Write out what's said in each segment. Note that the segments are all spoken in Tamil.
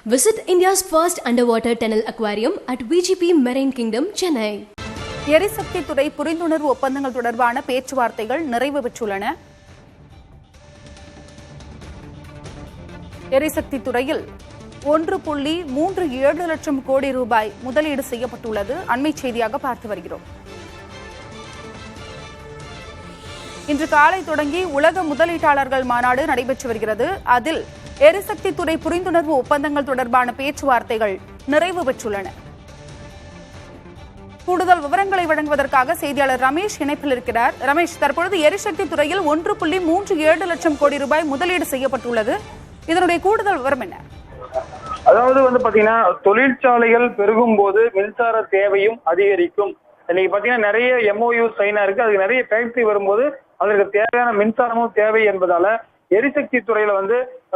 Visit India's first underwater tunnel aquarium at VGP Marine Kingdom, Chennai. எரிசக்தி துறை புரிந்துணர்வு ஒப்பந்தங்கள் தொடர்பான பேச்சுவார்த்தைகள் நிறைவு பெற்றுள்ளன. எரிசக்தி துறையில் 1.37 லட்சம் கோடி ரூபாய் முதலீடு செய்யப்பட்டுள்ளது. அண்மை செய்தியாக பார்த்து வருகிறோம். இன்று காலை தொடங்கி உலக முதலீட்டாளர்கள் மாநாடு நடைபெற்று வருகிறது. அதில் எரிசக்தி துறை புரிந்துணர்வு ஒப்பந்தங்கள் தொடர்பான பேச்சுவார்த்தைகள் நிறைவு பெற்றுள்ளன. கூடுதல் விவரங்களை வழங்குவதற்காக செய்தியாளர் ரமேஷ் இணைப்பில் இருக்கிறார். ரமேஷ், தற்பொழுது எரிசக்தி துறையில் 1.37 லட்சம் கோடி ரூபாய் முதலீடு செய்யப்பட்டுள்ளது. இதனுடைய கூடுதல் விவரம் என்ன? அதாவது பாத்தீங்கன்னா, தொழிற்சாலைகள் பெருகும் போது மின்சார தேவையும் அதிகரிக்கும். இன்னைக்கு பாத்தீங்கன்னா நிறைய MOU சைனா இருக்கு. அதுக்கு நிறைய ஃபேக்டரி வரும்போது அதற்கு தேவையான மின்சாரமும் தேவை என்பதால எரிசக்தி துறையில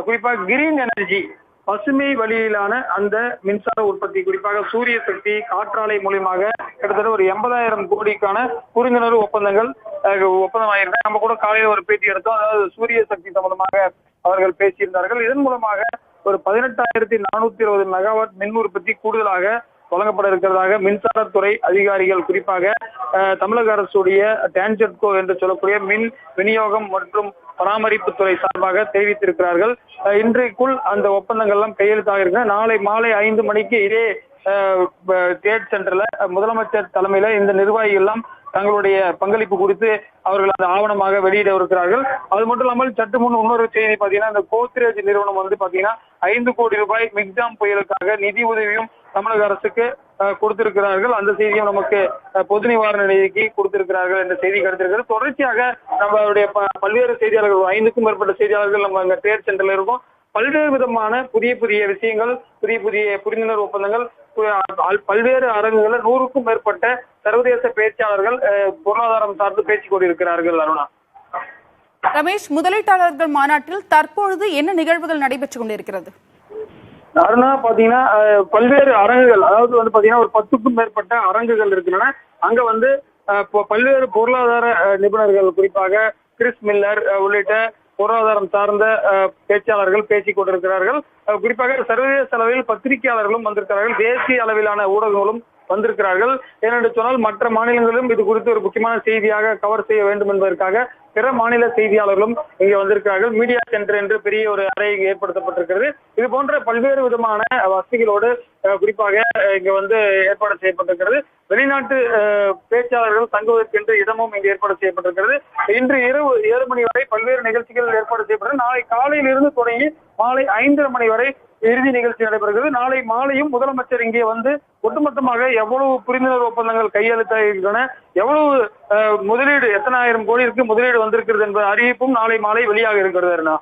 குறிப்பாக கிரீன் எனர்ஜி, பசுமை வழியிலான அந்த மின்சார உற்பத்தி, குறிப்பாக சூரிய சக்தி, காற்றாலை மூலியமாக கிட்டத்தட்ட ஒரு 80,000 கோடிக்கான புரிந்துணர்வு ஒப்பந்தமாயிருந்தாங்க. நம்ம கூட காலையில் ஒரு பேட்டி எடுத்தோம். அதாவது சூரிய சக்தி சம்பந்தமாக அவர்கள் பேசியிருந்தார்கள். இதன் மூலமாக ஒரு 18,420 மெகாவாட் மின் உற்பத்தி கூடுதலாக வழங்கப்பட இருக்கிறதாக மின்சாரத்துறை அதிகாரிகள், குறிப்பாக தமிழக அரசுடைய டான்ஜெட்கோ என்று சொல்லக்கூடிய மின் விநியோகம் மற்றும் பராமரிப்பு துறை சார்பாக தெரிவித்திருக்கிறார்கள். இன்றைக்குள் அந்த ஒப்பந்தங்கள் எல்லாம் கையெழுத்தாக இருக்க நாளை மாலை 5 மணிக்கு இதே ட்ரேட் சென்டர்ல முதலமைச்சர் தலைமையில இந்த நிர்வாகிகள் எல்லாம் தங்களுடைய பங்களிப்பு குறித்து அவர்கள் அந்த ஆவணமாக வெளியிட இருக்கிறார்கள். அது மட்டும் இல்லாமல் சற்று முன் இன்னொரு செய்தி பாத்தீங்கன்னா, இந்த கோத்ரேஜ் நிறுவனம் பாத்தீங்கன்னா 5 கோடி ரூபாய் மிக்ஜாம் புயலுக்காக நிதி உதவியும் தமிழக அரசுக்கு கொடுத்திருக்கிறார்கள். அந்த செய்தியும் நமக்கு பொது நிவாரண நிதிக்கு கொடுத்திருக்கிறார்கள் என்ற செய்தி கிடைத்திருக்கிறது. தொடர்ச்சியாக நம்மளுடைய பல்வேறு செய்தியாளர்கள், 5க்கும் மேற்பட்ட செய்தியாளர்கள் நம்ம அங்க ட்ரேட் சென்டர்ல இருக்கோம். பல்வேறு விதமான புதிய விஷயங்கள், புதிய புரிந்துணர்வு ஒப்பந்தங்கள், பல்வேறு அரங்குகள், 100க்கும் மேற்பட்ட சர்வதேச பேச்சாளர்கள் பொருளாதாரம் சார்ந்து பேசிக் கொண்டிருக்கிறார்கள். அருணா, ரமேஷ், முதலீட்டாளர்கள் மாநாட்டில் தற்பொழுது என்ன நிகழ்வுகள் நடைபெற்றுக் கொண்டிருக்கிறது? அருணா, பாத்தீங்கன்னா பல்வேறு அரங்குகள், அதாவது பாத்தீங்கன்னா ஒரு 10க்கும் மேற்பட்ட அரங்குகள் இருக்கின்றன. அங்க பல்வேறு பொருளாதார நிபுணர்கள், குறிப்பாக கிறிஸ் மில்லர் உள்ளிட்ட பொருளாதாரம் சார்ந்த பேச்சாளர்கள் பேசிக் கொண்டிருக்கிறார்கள். குறிப்பாக சர்வதேச அளவில் பத்திரிகையாளர்களும் வந்திருக்கிறார்கள். தேசிய அளவிலான ஊடகங்களும் வந்திருக்கிறார்கள். ஏனென்று சொன்னால் மற்ற மாநிலங்களிலும் இது குறித்து ஒரு முக்கியமான செய்தியாக கவர் செய்ய வேண்டும் என்பதற்காக பிற மாநில செய்தியாளர்களும் இங்கே வந்திருக்கிறார்கள். மீடியா சென்டர் என்று பெரிய ஒரு அறை ஏற்படுத்தப்பட்டிருக்கிறது. இது போன்ற பல்வேறு விதமான வசதிகளோடு குறிப்பாக இங்க ஏற்பாடு செய்யப்பட்டிருக்கிறது. வெளிநாட்டு பேச்சாளர்கள் தங்குவதற்கென்று இடமும் இங்கு ஏற்பாடு செய்யப்பட்டிருக்கிறது. இன்று இரவு 7 மணி வரை பல்வேறு நிகழ்ச்சிகள் ஏற்பாடு செய்யப்பட்டது. நாளை காலையிலிருந்து தொடங்கி மாலை 5:30 மணி வரை இறுதி நிகழ்ச்சி நடைபெறுகிறது. நாளை மாலையும் முதலமைச்சர் இங்கே ஒட்டுமொத்தமாக எவ்வளவு புரிந்துணர்வு ஒப்பந்தங்கள் கையெழுத்தாகின்றன, எவ்வளவு முதலீடு, எத்தனை ஆயிரம் கோடிக்கு முதலீடு வந்திருக்கிறது என்பது அறிவிப்பும் நாளை மாலை வெளியாக இருக்கிறது.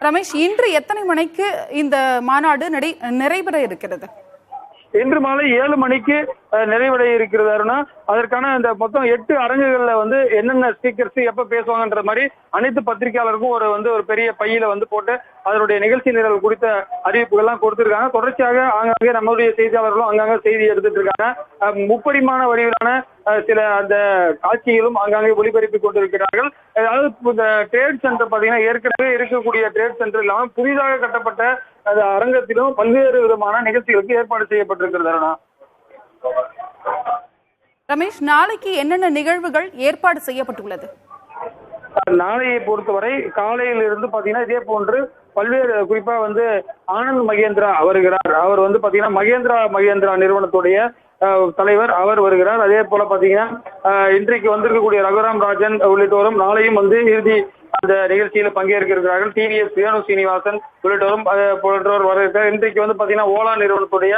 ரமேஷ், இன்று எத்தனை மணிக்கு இந்த மாநாடு நிறைவேற இருக்கிறது? இன்று மாலை 7 மணிக்கு நிறைவடைய இருக்கிறது அருணா. அதற்கான இந்த மொத்தம் 8 அரங்குகள்ல என்னென்ன ஸ்பீக்கர்ஸ் எப்ப பேசுவாங்கன்ற மாதிரி அனைத்து பத்திரிகையாளருக்கும் ஒரு பெரிய பையில போட்டு அதனுடைய நிகழ்ச்சி நிரல் குறித்த அறிவிப்புகள் எல்லாம் கொடுத்திருக்காங்க. தொடர்ச்சியாக ஆங்காங்கே நம்மளுடைய செய்தியாளர்களும் அங்கங்க செய்தி எடுத்துட்டு இருக்காங்க. முப்பரிமாண வடிவிலான சில அந்த காட்சிகளும் அங்கங்கே ஒளிபரப்பி கொண்டிருக்கிறார்கள். அதாவது இந்த ட்ரேட் சென்டர் பாத்தீங்கன்னா ஏற்கனவே இருக்கக்கூடிய ட்ரேட் சென்டர் இல்லாமல் புதிதாக கட்டப்பட்ட அந்த அரங்கத்திலும் பல்வேறு விதமான நிகழ்ச்சிகளுக்கு ஏற்பாடு செய்யப்பட்டிருக்கிறது அருணா. ரமேஷ், நாளைக்கு என்னென்ன நிகழ்வுகள் ஏற்பாடு செய்யப்பட்டுள்ளது? நாளையை பொறுத்தவரை காலையிலிருந்து பாத்தீங்கன்னா இதே போன்று பல்வேறு, குறிப்பா ஆனந்த் மகேந்திரா வருகிறார். அவர் பாத்தீங்கன்னா மகேந்திரா நிறுவனத்துடைய தலைவர் அவர் வருகிறார். அதே போல பாத்தீங்கன்னா இன்றைக்கு வந்திருக்கக்கூடிய ரகுராம் ராஜன் உள்ளிட்டோரும் நாளையும் இறுதி அந்த நிகழ்ச்சியில பங்கேற்க இருக்கிறார்கள். TVS வேணு சீனிவாசன் உள்ளிட்டோரும் போன்றவர் வர இருக்கிறார். இன்றைக்கு பாத்தீங்கன்னா ஓலா நிறுவனத்துடைய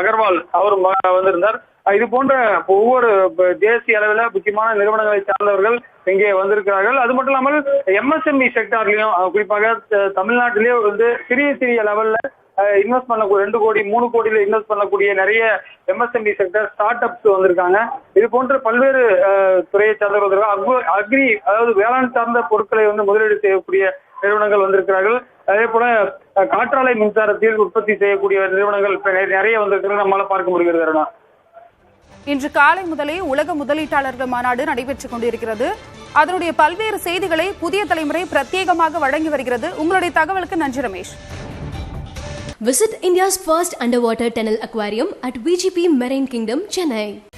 அகர்வால் அவரும் வந்திருந்தார். இது போன்ற ஒவ்வொரு தேசிய அளவில் முக்கியமான நிறுவனங்களை சார்ந்தவர்கள் இங்கே வந்திருக்கிறார்கள். அது மட்டும் இல்லாமல் MSME செக்டார்லயும், குறிப்பாக தமிழ்நாட்டிலேயே சிறிய லெவல்ல இன்வெஸ்ட் பண்ணக்கூடிய 2 கோடி 3 கோடியில இன்வெஸ்ட் பண்ணக்கூடிய நிறைய MSME செக்டர் ஸ்டார்ட் அப்ஸ் வந்திருக்காங்க. இது போன்ற பல்வேறு துறையை சார்ந்தவர்கள், அக்ரி, அதாவது வேளாண் சார்ந்த பொருட்களை முதலீடு செய்யக்கூடிய நிறுவனங்கள் வந்திருக்கிறார்கள். அதே போல காற்றாலை மின்சாரத்தில் உற்பத்தி செய்யக்கூடிய நிறுவனங்கள் நிறைய வந்திருக்கிறது நம்மளால பார்க்க முடிகிறது. இன்று காலை முதலே உலக முதலீட்டாளர்கள் மாநாடு நடைபெற்றுக் கொண்டிருக்கிறது. அதனுடைய பல்வேறு செய்திகளை புதிய தலைமுறை பிரத்யேகமாக வழங்கி வருகிறது. உங்களுடைய தகவலுக்கு நன்றி Ramesh. Visit India's first underwater tunnel aquarium at VGP Marine Kingdom, Chennai.